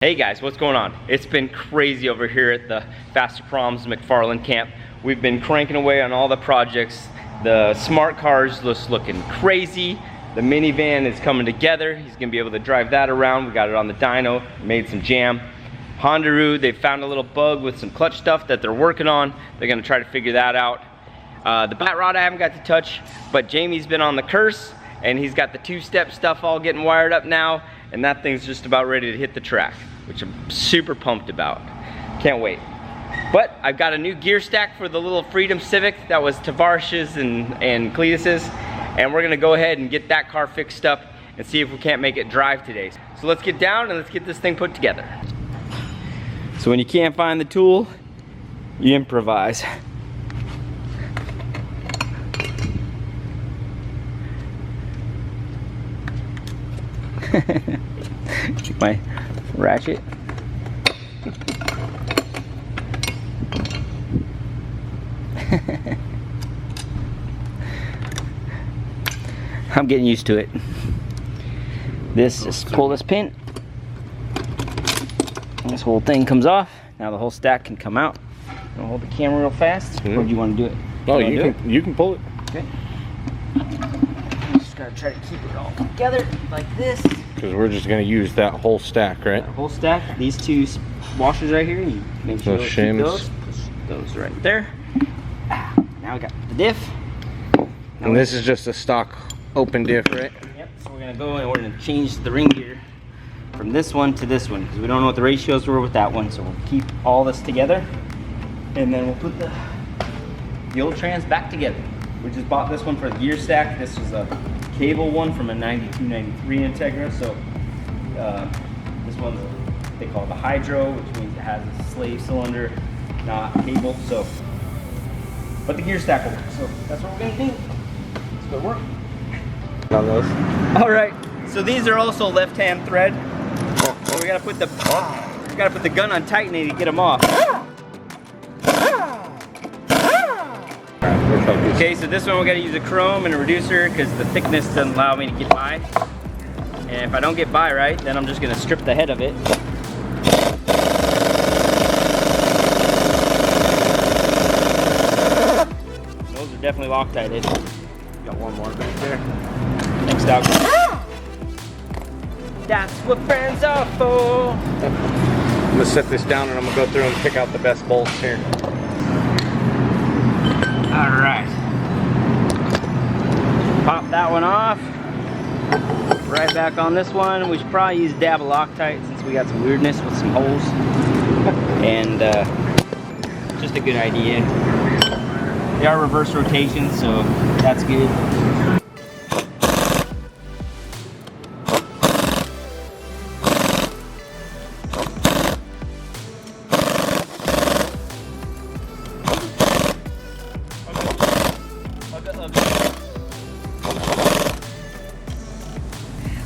Hey guys, what's going on? It's been crazy over here at the Faster Proms McFarland camp. We've been cranking away on all the projects. The smart car's just looking crazy. The minivan is coming together. He's gonna be able to drive that around. We got it on the dyno, made some jam. Hondaroo, they found a little bug with some clutch stuff that they're working on. They're gonna try to figure that out. The bat rod I haven't got to touch, but Jamie's been on the curse and he's got the two-step stuff all getting wired up now, and that thing's just about ready to hit the track, which I'm super pumped about. Can't wait. But I've got a new gear stack for the little Freedom Civic that was Tavarish's and Cletus's, and we're gonna go ahead and get that car fixed up and see if we can't make it drive today. So let's get down and let's get this thing put together. So when you can't find the tool, you improvise. My ratchet. I'm getting used to it. Just pull this pin. And this whole thing comes off. Now the whole stack can come out. I'll hold the camera real fast. Or do you want to do it? Oh, you can pull it. Okay. Just gotta try to keep it all together like this. Because we're just gonna use that whole stack, right? That whole stack. These two washers right here. You make sure those you keep shims. those. Push those right there. Now we got the diff. And this is just a stock open diff, right? Yep. So we're gonna go and we're gonna change the ring gear from this one to this one because we don't know what the ratios were with that one. So we'll keep all this together, and then we'll put the old trans back together. We just bought this one for the gear stack. This was a cable one from a 92, 93 Integra. So this one's they call it the hydro, which means it has a slave cylinder, not cable. So, but the gear stack will work. So that's what we're gonna do. Let's go work on those. All right. So these are also left-hand thread. So we gotta put the gun on tightening to get them off. Okay, so this one we gotta use a chrome and a reducer because the thickness doesn't allow me to get by. And if I don't get by right, then I'm just gonna strip the head of it. Those are definitely Loctited. Got one more right there. Thanks, Doc. That's what friends are for. I'm gonna set this down and I'm gonna go through and pick out the best bolts here. All right. Pop that one off. Right back on this one. We should probably use dab of Loctite since we got some weirdness with some holes. And just a good idea. They are reverse rotation, so that's good.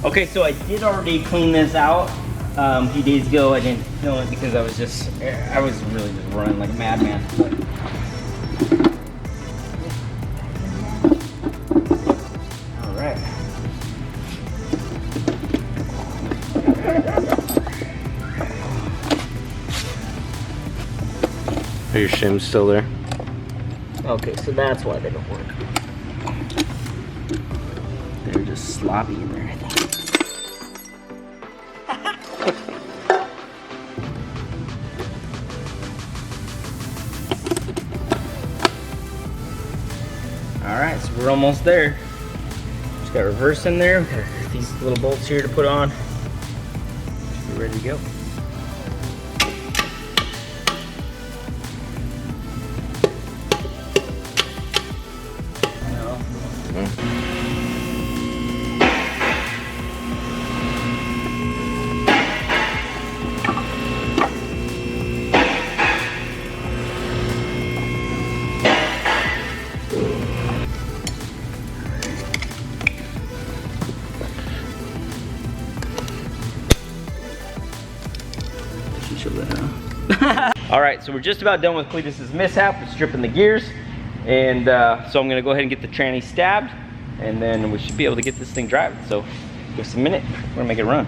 Okay, so I did already clean this out a few days ago. I didn't film it because I was really just running like a madman. But all right. Are your shims still there? Okay, so that's why they don't work. They're just sloppy in there, I think. All right, so we're almost there. Just got reverse in there. Got these little bolts here to put on. Should be ready to go. All right, so we're just about done with Cletus's mishap with stripping the gears, and so I'm gonna go ahead and get the tranny stabbed, and then we should be able to get this thing driving. So give us a minute, we're gonna make it run.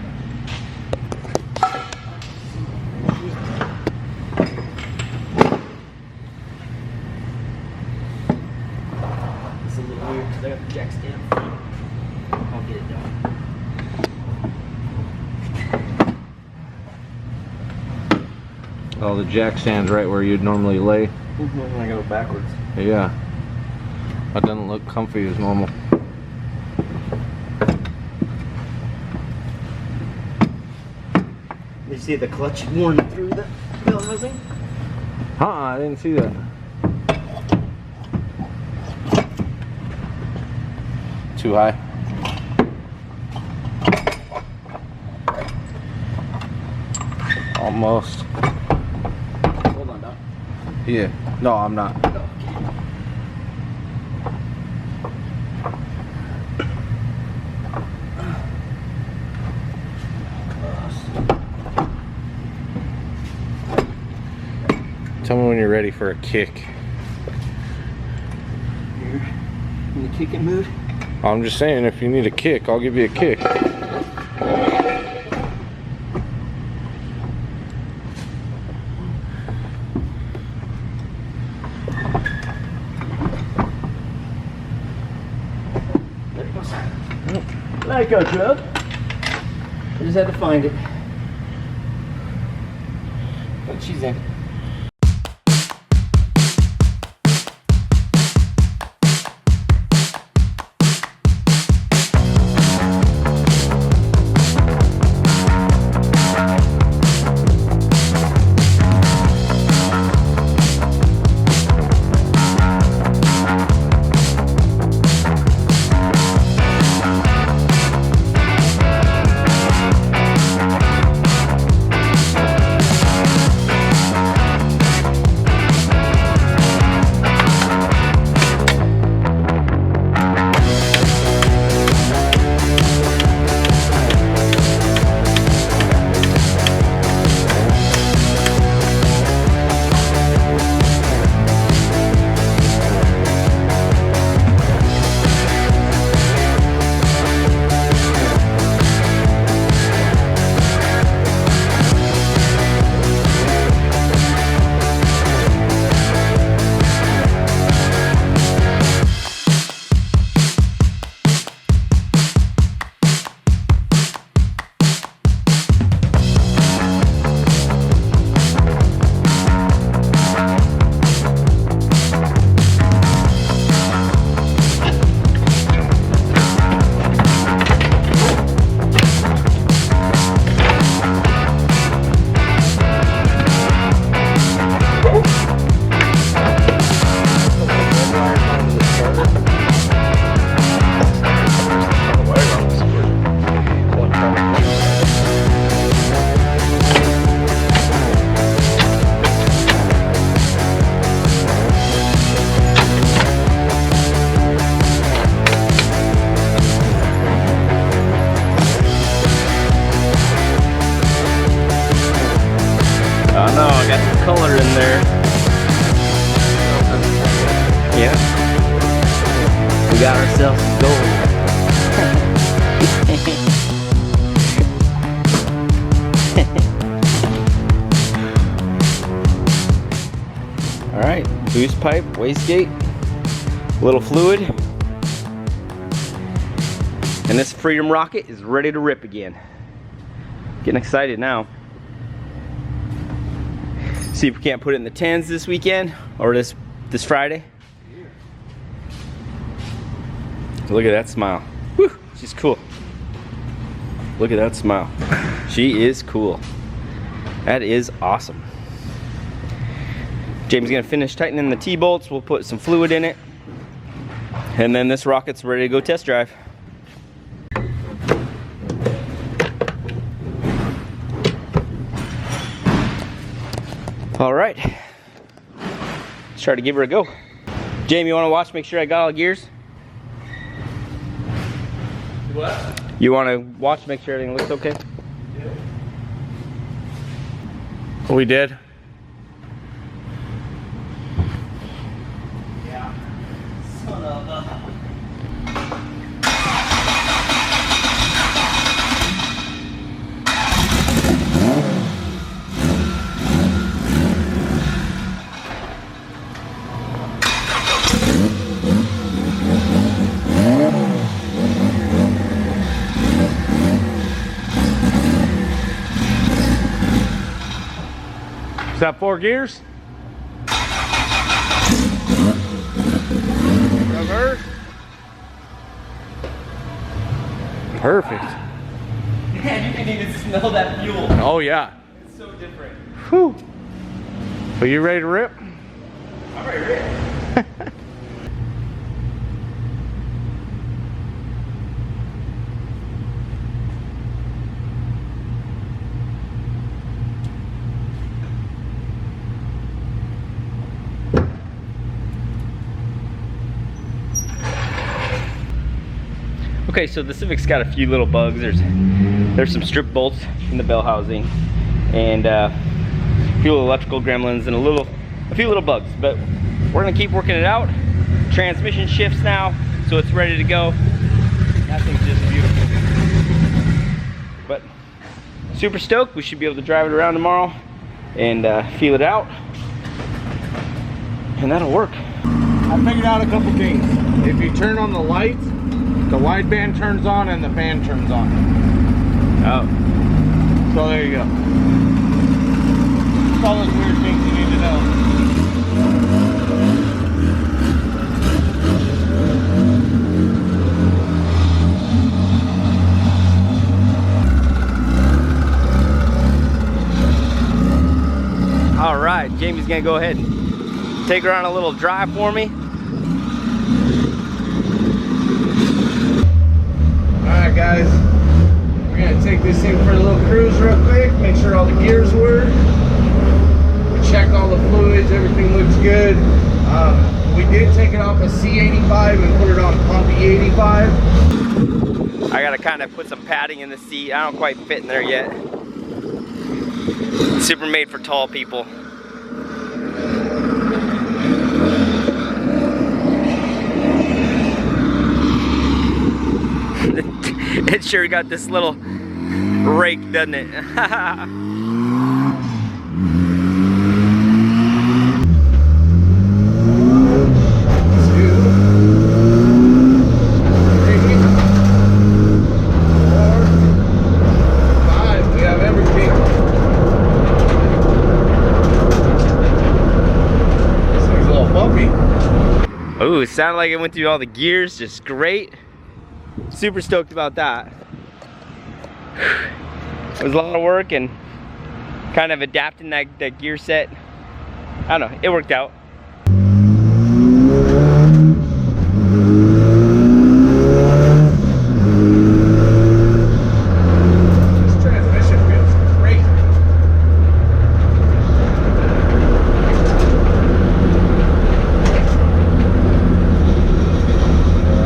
jack stand front. I'll get it done. Oh, the jack stand's right where you'd normally lay. I go backwards. Yeah. That doesn't look comfy as normal. You see the clutch worn through the bell housing? I didn't see that. Too high. Almost. Hold on, Doc. Yeah. No, I'm not. Tell me when you're ready for a kick. You're in the kicking mood? I'm just saying, if you need a kick, I'll give you a kick. There it goes. There you go, Joe. I just had to find it. But she's in. color in there. Yeah. We got ourselves some gold. Alright, boost pipe, wastegate, a little fluid. And this Freedom rocket is ready to rip again. Getting excited now. See if we can't put it in the 10s this weekend or this Friday. Look at that smile. Whew, she's cool. Look at that smile. She is cool. That is awesome. Jamie's gonna finish tightening the T-bolts. We'll put some fluid in it. And then this rocket's ready to go test drive. All right, let's try to give her a go. Jamie, you wanna watch, make sure I got all the gears? What? You wanna watch, make sure everything looks okay? Yeah. We did? Yeah. Son of a... Is that 4 gears? Reverse. Perfect. Man, you can even smell that fuel. Oh yeah. It's so different. Whew. Are you ready to rip? I'm ready to rip. Okay, so the Civic's got a few little bugs. There's some strip bolts in the bell housing, and a few little electrical gremlins, and a few little bugs. But we're gonna keep working it out. Transmission shifts now, so it's ready to go. That thing's just beautiful. But super stoked. We should be able to drive it around tomorrow and feel it out, and that'll work. I figured out a couple things. If you turn on the lights, the wideband turns on and the fan turns on. Oh. So there you go. That's all those weird things you need to know. All right, Jamie's gonna go ahead and take her on a little drive for me. Alright guys, we're going to take this thing for a little cruise real quick, make sure all the gears work. We checked all the fluids, everything looks good. We did take it off a C85 and put it on pump E85. I gotta kind of put some padding in the seat. I don't quite fit in there yet. Super made for tall people. It sure got this little rake, doesn't it? Ooh, it sounded like it went through all the gears just great. Super stoked about that. It was a lot of work and kind of adapting that gear set. I don't know, it worked out. This transmission feels great.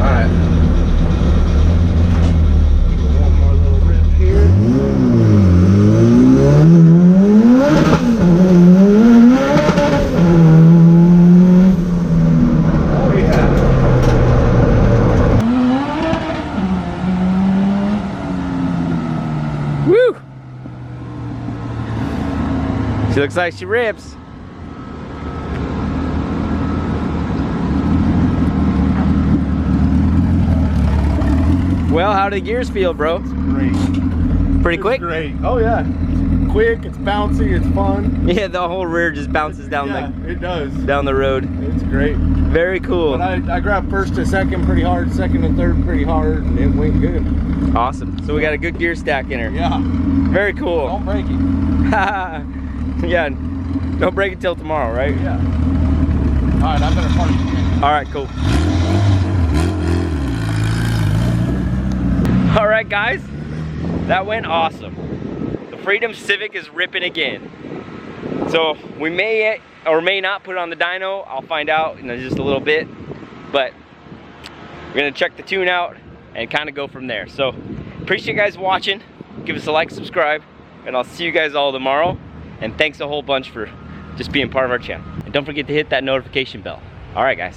Alright. One more little rip here. Oh yeah. Woo! She looks like she rips. Well, how do the gears feel, bro? Great. Pretty It's quick? Great. Oh yeah. Quick, it's bouncy, it's fun. Yeah, the whole rear just bounces down It does. down the road. It's great. Very cool. But I grabbed first to second pretty hard, second to third pretty hard, and it went good. Awesome. So we got a good gear stack in her. Yeah. Very cool. Don't break it. Yeah, don't break it till tomorrow, right? Yeah. Alright, I better park. All right, cool. All right, guys, that went awesome. The Freedom Civic is ripping again. So we may or may not put it on the dyno. I'll find out in just a little bit, but we're gonna check the tune out and kind of go from there. So appreciate you guys watching. Give us a like, subscribe, and I'll see you guys all tomorrow. And thanks a whole bunch for just being part of our channel. And don't forget to hit that notification bell. All right, guys.